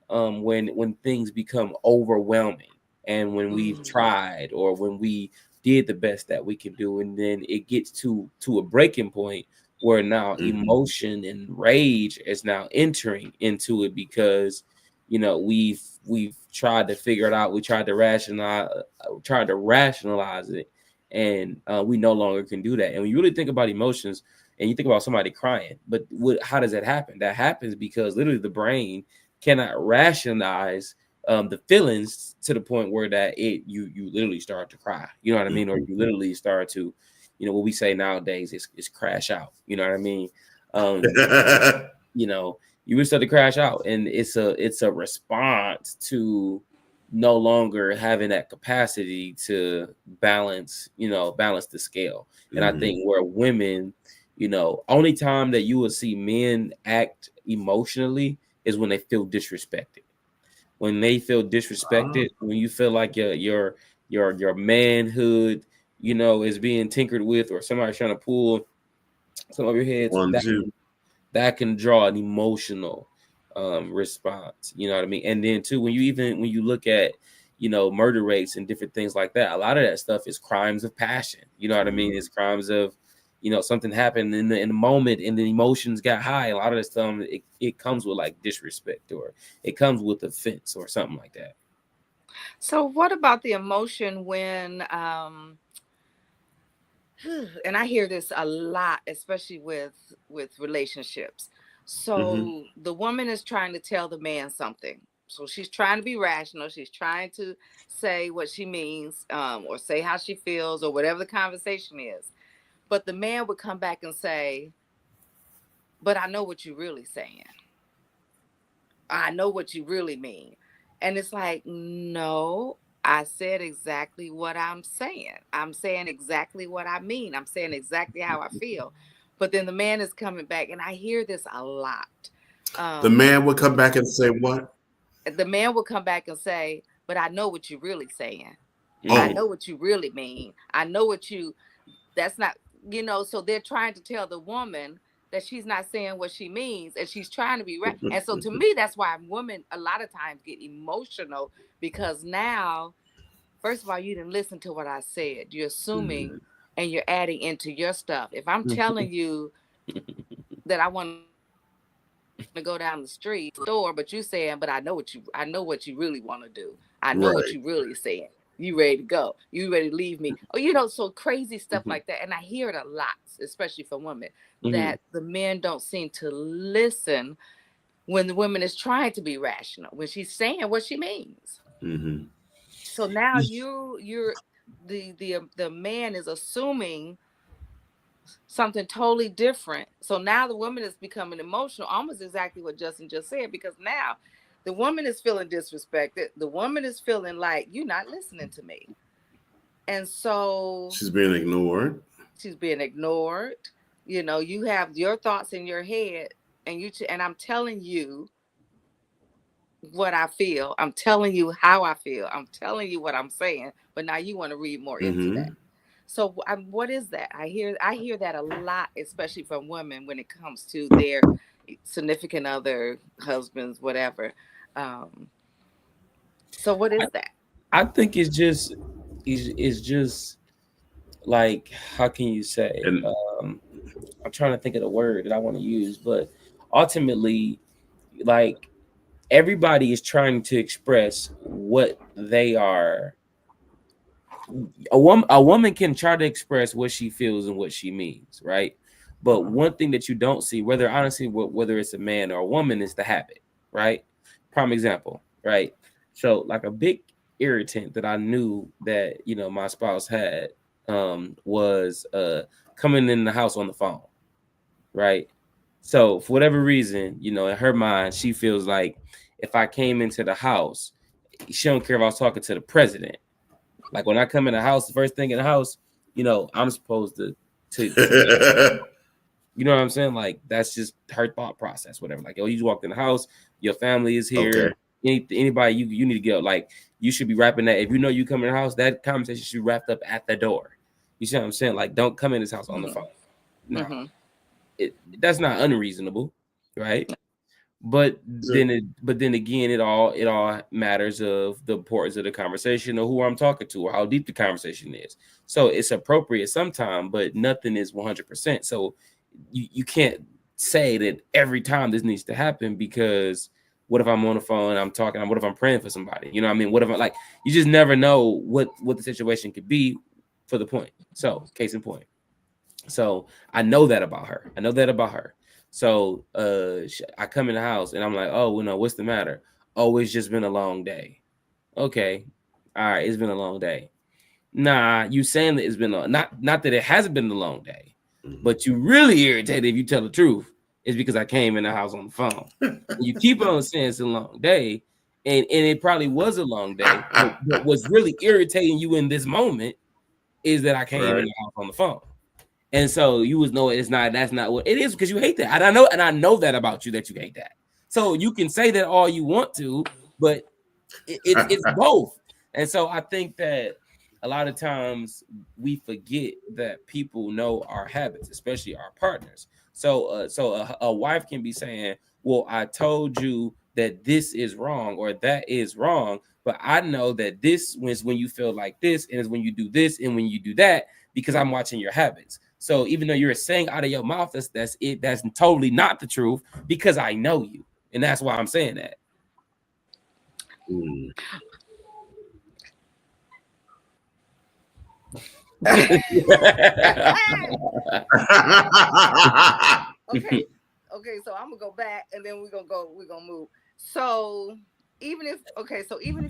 Speaker 3: when things become overwhelming, and when we've tried or when we did the best that we can do, and then it gets to a breaking point where now emotion and rage is now entering into it, because we've tried to figure it out, we tried to rationalize it, and we no longer can do that. And when you really think about emotions, and you think about somebody crying, but how does that happen? That happens because literally the brain cannot rationalize the feelings to the point where that you literally start to cry. You know what I mean? Or you literally start to, what we say nowadays is crash out. You know what I mean? You would start to crash out, and it's a response to no longer having that capacity to balance the scale. And I think where women, only time that you will see men act emotionally is when they feel disrespected. When they feel disrespected, when you feel like your manhood, is being tinkered with, or somebody's trying to pull some of your heads, that can draw an emotional response. You know what I mean? And then too, when you look at murder rates and different things like that, a lot of that stuff is crimes of passion. You know what I mean? It's crimes of something happened in the moment and the emotions got high. A lot of this stuff, it comes with like disrespect, or it comes with offense or something like that.
Speaker 2: So what about the emotion when and I hear this a lot, especially with relationships. So the woman is trying to tell the man something. So she's trying to be rational. She's trying to say what she means, or say how she feels, or whatever the conversation is. But the man would come back and say, but I know what you're really saying. I know what you really mean. And it's like, no, I said exactly what I'm saying. I'm saying exactly what I mean. I'm saying exactly how I feel. But then the man is coming back, and I hear this a lot.
Speaker 1: The man would come back and say what?
Speaker 2: The man will come back and say, but I know what you're really saying. I know what you really mean. I know that's not, so they're trying to tell the woman that she's not saying what she means, and she's trying to be right. And so to me, that's why women a lot of times get emotional, because now, first of all, you didn't listen to what I said. You're assuming and you're adding into your stuff. If I'm telling you that I want to go down the store, but you saying, but I know what you really want to do. I know what you really saying. You ready to go. You ready to leave me. Oh, so crazy stuff like that. And I hear it a lot, especially from women, that the men don't seem to listen when the woman is trying to be rational, when she's saying what she means. So now you're the man is assuming something totally different. So now the woman is becoming emotional, almost exactly what Justin just said, because now the woman is feeling disrespected. The woman is feeling like you're not listening to me. And so
Speaker 1: she's being ignored.
Speaker 2: You have your thoughts in your head, and I'm telling you what I feel. I'm telling you how I feel. I'm telling you what I'm saying. But now you want to read more into that. So what is that? I hear that a lot, especially from women when it comes to their significant other, husbands, whatever. So what is that?
Speaker 3: I think it's just like, how can you say? I'm trying to think of the word that I want to use, but ultimately, like, everybody is trying to express what they are. A woman can try to express what she feels and what she means, right? But one thing that you don't see, whether it's a man or a woman, is the habit, right? Prime example, right? So, like, a big irritant that I knew that, you know, my spouse had was coming in the house on the phone, right? So for whatever reason, you know, in her mind, she feels like if I came into the house, she don't care if I was talking to the president. Like, when I come in the house, the first thing in the house, you know, I'm supposed to you know what I'm saying? Like, that's just her thought process, whatever. Like, oh, you just walked in the house, your family is here. Okay. Anybody you need to go. Like, you should be wrapping that. If you know you come in the house, that conversation should be wrapped up at the door. You see what I'm saying? Like, don't come in this house on the phone. No. That's not unreasonable, right? But then again, it all matters of the importance of the conversation, or who I'm talking to, or how deep the conversation is. So it's appropriate sometime, but nothing is 100%. So you can't say that every time this needs to happen, because what if I'm on the phone and I'm talking? What if I'm praying for somebody? You know what I mean? What if like, you just never know what the situation could be for the point. So, case in point. So I know that about her. So I come in the house and I'm like, oh, well, no, what's the matter? Oh, it's just been a long day. Okay. All right, it's been a long day. Nah, you saying that it's been not that it hasn't been a long day, but you really irritated if you tell the truth. It's because I came in the house on the phone. You keep on saying it's a long day, and it probably was a long day. But what's really irritating you in this moment is that I came in the house on the phone. And so you was know that's not what it is, because you hate that. And I know that about you, that you hate that. So you can say that all you want to, but it's both. And so I think that a lot of times we forget that people know our habits, especially our partners. So a wife can be saying, well, I told you that this is wrong or that is wrong, but I know that this is when you feel like this, and is when you do this and when you do that, because I'm watching your habits. So even though you're saying out of your mouth that's totally not the truth, because I know you, and that's why I'm saying that.
Speaker 2: Okay, so I'm gonna go back, and then we're gonna move. So even if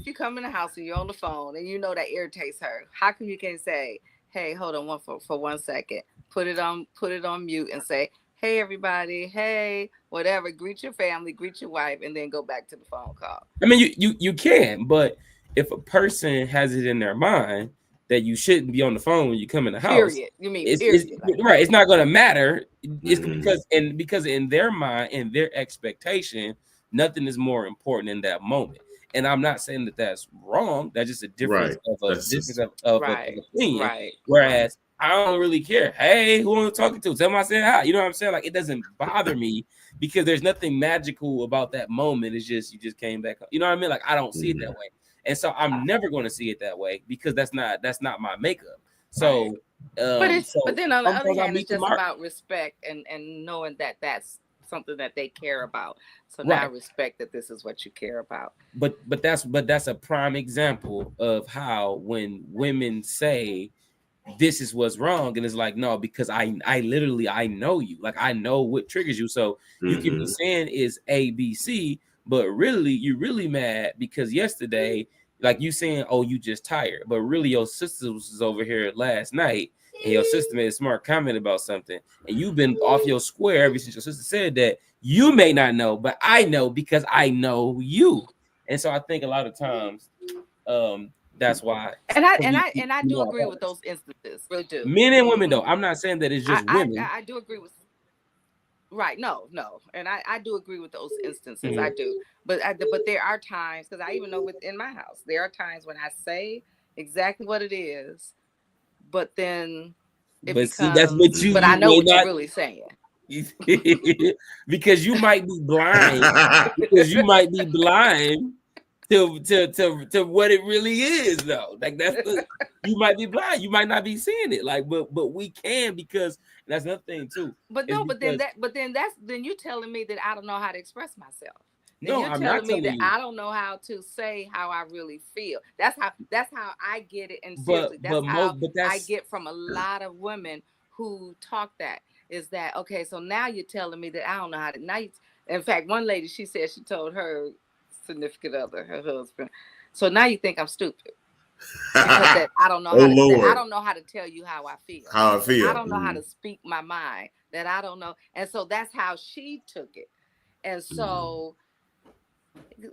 Speaker 2: you come in the house and you're on the phone and you know that irritates her, how come you can't say, hey, hold on for 1 second, put it on mute and say, hey everybody, hey, whatever, greet your family, greet your wife, and then go back to the phone call?
Speaker 3: I mean, you can, but if a person has it in their mind that you shouldn't be on the phone when you come in the house,
Speaker 2: period. You mean period?
Speaker 3: Right? It's not going to matter. It's because in their mind, in their expectation, nothing is more important in that moment. And I'm not saying that that's wrong. That's just a difference of opinion.
Speaker 2: Right.
Speaker 3: Whereas I don't really care. Hey, who am I talking to? Tell me I said hi. You know what I'm saying? Like, it doesn't bother me, because there's nothing magical about that moment. It's just you just came back. You know what I mean? Like, I don't see it that way. And so I'm never going to see it that way, because that's not my makeup. So,
Speaker 2: but then on the other hand, it's just about respect and knowing that that's something that they care about. So now I respect that this is what you care about.
Speaker 3: But that's a prime example of how, when women say this is what's wrong, and it's like, no, because I literally know you, like, I know what triggers you. So you can be saying is ABC, but really you're really mad because yesterday, like, you saying, oh, you just tired, but really your sister was over here last night, and your sister made a smart comment about something, and you've been off your square ever since your sister said that. You may not know, but I know, because I know you. And so I think a lot of times that's why.
Speaker 2: And I do agree with those instances. Really do.
Speaker 3: Men and women, though. I'm not saying that it's just women.
Speaker 2: I do agree with. Right. No, no. And I do agree with those instances.
Speaker 3: Mhm.
Speaker 2: I do. But but there are times, because I even know within my house, there are times when I say exactly what it is, but then it
Speaker 3: But see, that's what
Speaker 2: becomes,
Speaker 3: you
Speaker 2: but I
Speaker 3: you
Speaker 2: know
Speaker 3: may
Speaker 2: what you're
Speaker 3: not
Speaker 2: really saying.
Speaker 3: because you might be blind because you might be blind to what it really is though. Like that's the you might be blind, you might not be seeing it. Like, but we can because that's another thing too.
Speaker 2: But
Speaker 3: Is
Speaker 2: no,
Speaker 3: because
Speaker 2: then you're telling me that I don't know how to express myself. Then
Speaker 3: no,
Speaker 2: you're
Speaker 3: I'm not
Speaker 2: telling me
Speaker 3: telling
Speaker 2: that
Speaker 3: you,
Speaker 2: I don't know how to say how I really feel. That's how I get it. And
Speaker 3: but
Speaker 2: seriously, that's
Speaker 3: but
Speaker 2: how
Speaker 3: most but
Speaker 2: I
Speaker 3: that's
Speaker 2: get from a lot of women who talk that. Is that okay? So now you're telling me that I don't know how to. Now, in fact, one lady, she said she told her significant other, her husband. So now you think I'm stupid because that I don't know
Speaker 1: Oh
Speaker 2: how to. That I
Speaker 1: Lord,
Speaker 2: don't know how to tell you how I feel.
Speaker 1: how I
Speaker 2: I
Speaker 1: feel.
Speaker 2: don't know how to speak my mind. That I don't know. And so that's how she took it. And so,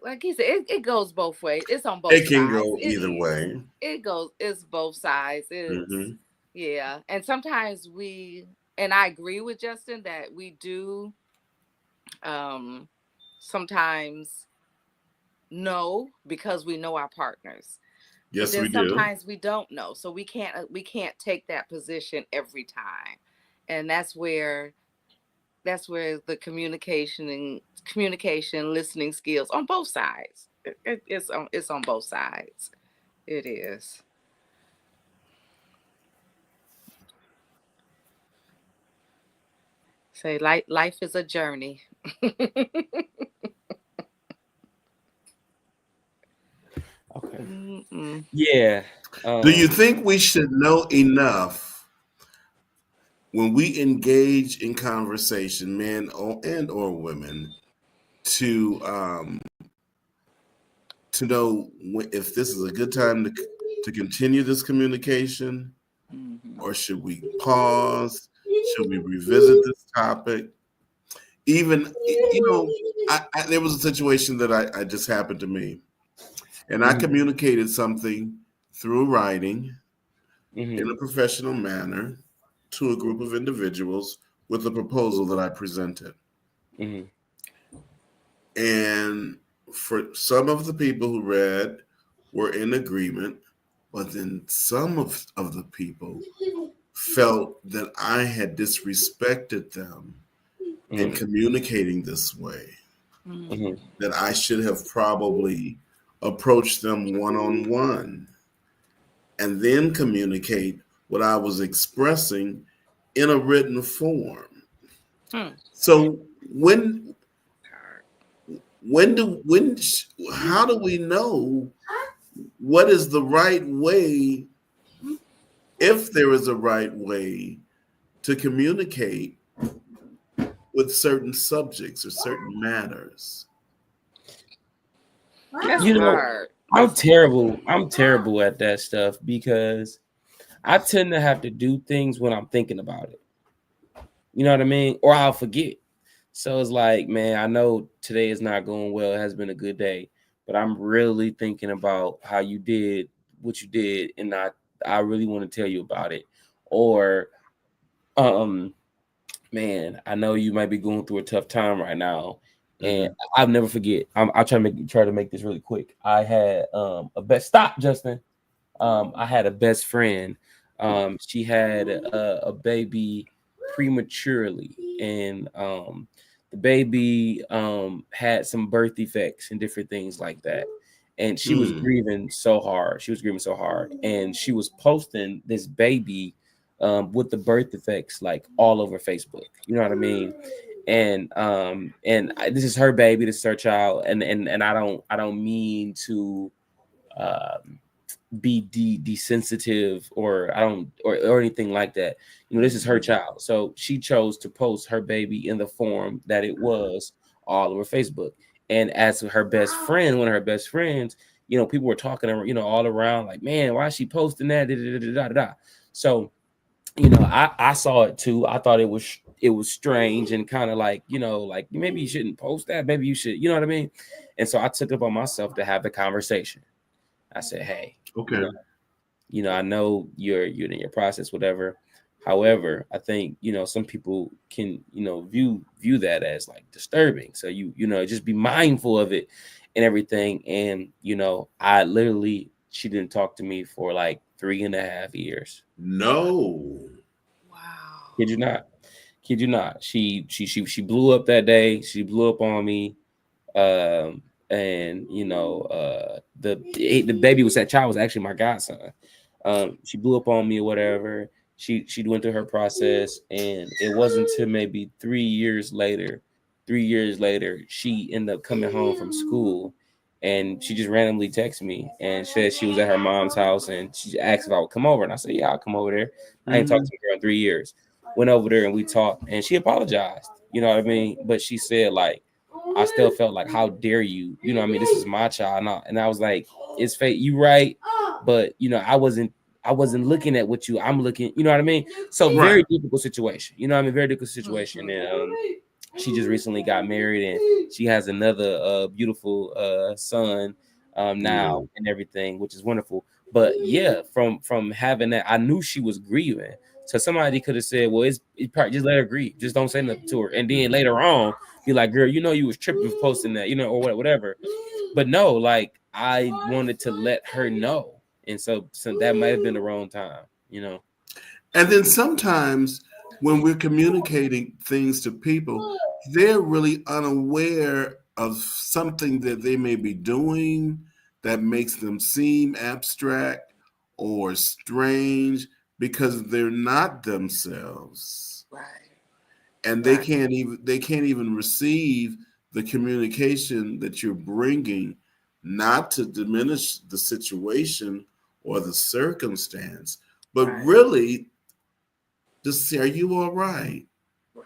Speaker 2: like he said, it goes both ways. It's on both
Speaker 1: It can
Speaker 2: sides.
Speaker 1: go
Speaker 2: It
Speaker 1: either
Speaker 2: is.
Speaker 1: way.
Speaker 2: It's both sides.
Speaker 1: Hmm.
Speaker 2: Yeah. And sometimes and I agree with Justin that we do um sometimes know because we know our partners. But
Speaker 1: Yes,
Speaker 2: then
Speaker 1: we do.
Speaker 2: sometimes we don't know. So we can't take that position every time. And that's where the communication listening skills on both sides. It's on both sides. It is. Say life is a journey.
Speaker 3: okay.
Speaker 2: Mm-mm.
Speaker 3: Yeah.
Speaker 1: Do you think we should know enough when we engage in conversation, men or women, to know if this is a good time to continue this communication,
Speaker 2: Mhm.
Speaker 1: or should we pause? Should we revisit this topic? Even, there was a situation that I just happened to me, and I
Speaker 3: Mhm,
Speaker 1: communicated something through writing in
Speaker 3: mhm,
Speaker 1: a professional manner to a group of individuals with a proposal that I presented.
Speaker 3: mhm,
Speaker 1: And for some of the people who read were in agreement, but then some of the people felt that I had disrespected them in
Speaker 3: mhm,
Speaker 1: communicating this way,
Speaker 3: mhm,
Speaker 2: Mhm.
Speaker 1: that I should have probably approached them one on one and then communicate what I was expressing in a written form.
Speaker 2: Hmm.
Speaker 1: So when how do we know what is the right way, if there is a right way, to communicate with certain subjects or certain matters?
Speaker 2: That's
Speaker 3: You know,
Speaker 2: hard.
Speaker 3: I'm
Speaker 2: That's
Speaker 3: terrible. I'm terrible at that stuff because I tend to have to do things when I'm thinking about it. You know what I mean? Or I'll forget. So it's like, man, I know today is not going well. It has been a good day, but I'm really thinking about how you did what you did, and I really want to tell you about it. Or, man, I know you might be going through a tough time right now, and
Speaker 1: Mhm.
Speaker 3: I'll never forget. I'll try to make this really quick. I had a best stop, Justin. I had a best friend. She had a baby prematurely, and the baby had some birth defects and different things like that. And she was
Speaker 1: Mm.
Speaker 3: grieving so hard. She was grieving so hard, and she was posting this baby with the birth defects like all over Facebook. You know what I mean? This is her baby, this is her child, and I don't mean to um be desensitive or I don't or anything like that. You know, this is her child. So she chose to post her baby in the form that it was all over Facebook. And as her best friend, one of her best friends, people were talking, all around like, man, why is she posting that? Da, da, da, da, da, da. So, I saw it too. I thought it was strange and kind of like, like maybe you shouldn't post that. Maybe you should, you know what I mean? And so I took it upon myself to have the conversation. I said, hey, you
Speaker 1: Okay.
Speaker 3: know, I know you're in your process, whatever. However, I think, some people can, view that as like disturbing. So just be mindful of it and everything. And, she didn't talk to me for like 3.5 years.
Speaker 1: No.
Speaker 2: Wow.
Speaker 3: Kid you not. Kid you not. She blew up that day. She blew up on me. And the baby that child was actually my godson. She blew up on me or whatever. She went through her process, and it wasn't until maybe 3 years later, she ended up coming home from school, and she just randomly texted me and said she was at her mom's house, and she asked if I would come over, and I said, yeah, I'll come over there. I ain't talked to her in 3 years. Went over there and we talked, and she apologized. You know what I mean? But she said, like, I still felt like, how dare you? You know what I mean? This is my child. And I was like, it's fate. You right. But, I wasn't looking at what I'm looking, you know what I mean? So very difficult situation. You know what I mean? Very difficult situation. And she just recently got married, and she has another beautiful son now and everything, which is wonderful. But yeah, from having that, I knew she was grieving. So somebody could have said, well, it's probably just let her grieve. Just don't say nothing to her. And then later on, be like, girl, you was tripping for posting that, or whatever. But no, like, I wanted to let her know. And so that might have been the wrong time, And
Speaker 1: then sometimes when we're communicating things to people, they're really unaware of something that they may be doing that makes them seem abstract or strange because they're not themselves.
Speaker 2: Right.
Speaker 1: And they can't even receive the communication that you're bringing, not to diminish the situation or the circumstance, but really just say, are you all right?
Speaker 2: Right.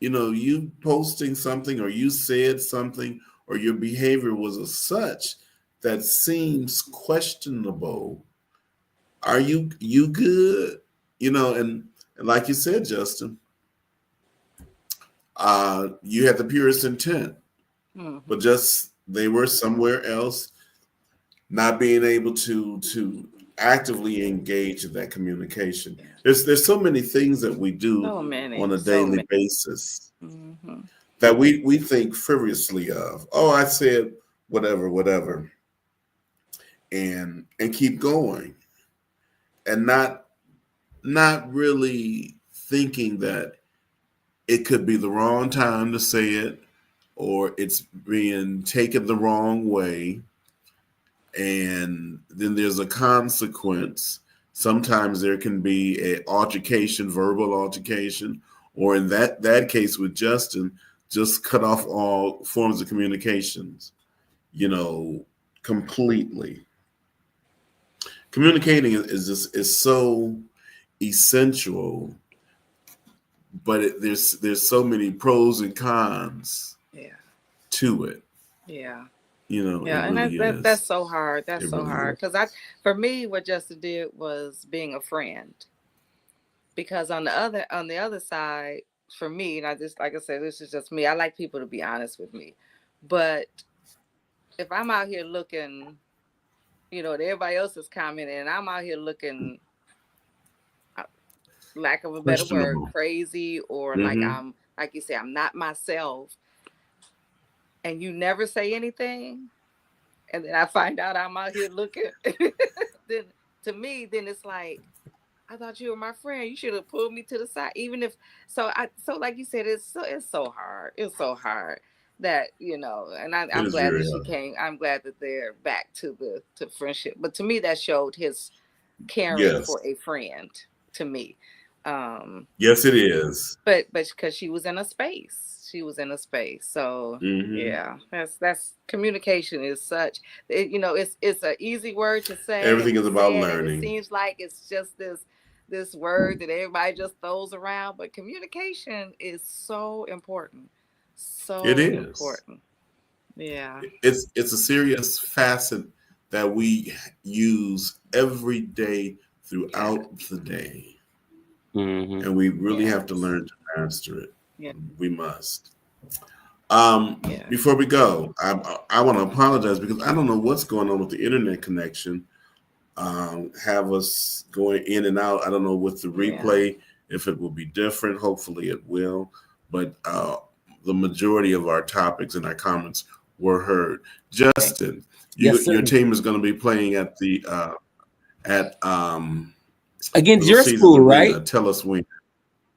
Speaker 1: You posting something, or you said something, or your behavior was as such that seems questionable. Are you good? And like you said, Justin, you had the purest intent, but just they were somewhere else, not being able to actively engage in that communication. There's so many things that we do on a daily basis that we think frivolously of. Oh, I said whatever, and keep going, and not really thinking that it could be the wrong time to say it, or it's being taken the wrong way. And then there's a consequence. Sometimes there can be a altercation, verbal altercation, or in that case with Justin, just cut off all forms of communications, completely. Communicating is so essential, but there's so many pros and cons to it.
Speaker 2: Yeah.
Speaker 1: And
Speaker 2: really that's so hard. That's so hard. Because for me, what Justin did was being a friend. Because on the other side, for me, and I just, like I said, this is just me. I like people to be honest with me. But if I'm out here looking, that everybody else is commenting, and I'm out here looking, lack of a better word, crazy, or like you say, I'm not myself, and you never say anything, and then I find out I'm out here looking, then to me, then it's like, I thought you were my friend. You should have pulled me to the side. Even if so like you said, it's so hard. It's so hard that, and I'm glad that she came. I'm glad that they're back to friendship. But to me, that showed his caring for a friend to me.
Speaker 1: Yes, it is.
Speaker 2: But because she was in a space. So yeah, that's communication is such, it's an easy word to say.
Speaker 1: Everything is about learning.
Speaker 2: It seems like it's just this word that everybody just throws around, but communication is so important. So
Speaker 1: it is
Speaker 2: important. Yeah.
Speaker 1: It's a serious facet that we use every day throughout the day. And we really have to learn to master it. Yeah. We must. Before we go, I want to apologize because I don't know what's going on with the internet connection. have us going in and out. I don't know with the replay if it will be different. Hopefully it will. But the majority of our topics and our comments were heard. Justin, your team is going to be playing at the
Speaker 3: against your school,
Speaker 1: Arena.
Speaker 3: right?
Speaker 1: Tell us when.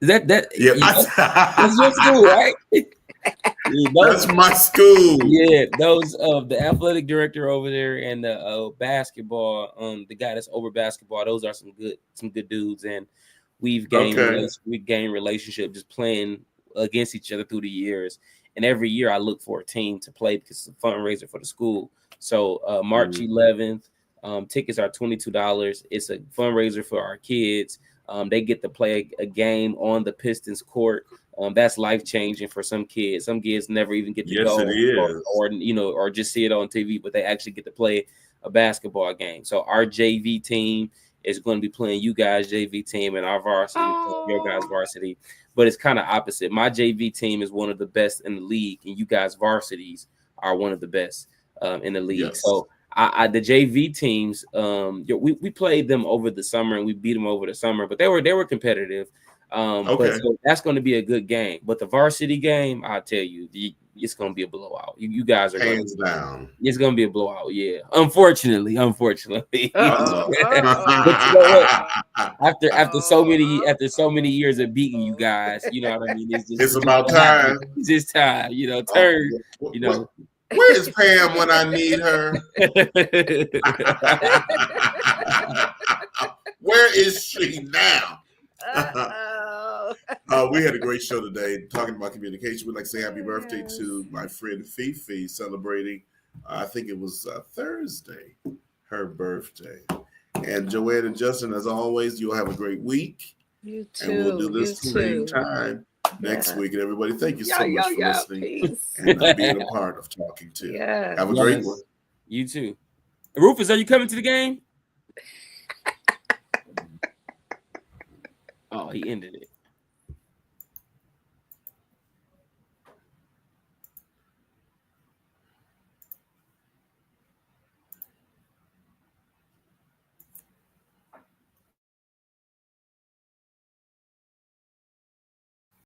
Speaker 3: That's your school, right?
Speaker 1: That's my school.
Speaker 3: Yeah, those the athletic director over there and the basketball, the guy that's over basketball. Those are some good dudes, and we've gained relationship just playing against each other through the years. And every year I look for a team to play because it's a fundraiser for the school. So March 11th, tickets are $22. It's a fundraiser for our kids. They get to play a game on the Pistons court. That's life-changing for some kids. Some kids never even get to go
Speaker 1: it is.
Speaker 3: or just see it on TV, but they actually get to play a basketball game. So our JV team is going to be playing you guys' JV team, and our varsity your guys' varsity. But it's kind of opposite. My JV team is one of the best in the league, and you guys' varsities are one of the best in the league.
Speaker 1: Yes.
Speaker 3: So the JV teams, we played them over the summer, and we beat them over the summer, but they were competitive. But so that's going to be a good game. But the varsity game, I'll tell you, it's going to be a blowout. You guys are
Speaker 1: hands down.
Speaker 3: It's going to be a blowout. Yeah, unfortunately. But you know what? After so many years of beating you guys, you know what I mean.
Speaker 1: It's about time.
Speaker 3: It's just time. You know, turn. You know.
Speaker 1: Where is Pam when I need her? Where is she now? We had a great show today talking about communication. We'd like to say happy birthday to my friend Fifi, celebrating, I think it was Thursday, her birthday. And Joanne and Justin, as always, you'll have a great week.
Speaker 2: You too.
Speaker 1: And we'll do this same time next week. And everybody, thank you so much for listening and being a part of Talking To. Have a great one.
Speaker 3: You too. Rufus, are you coming to the game? Oh, he ended it.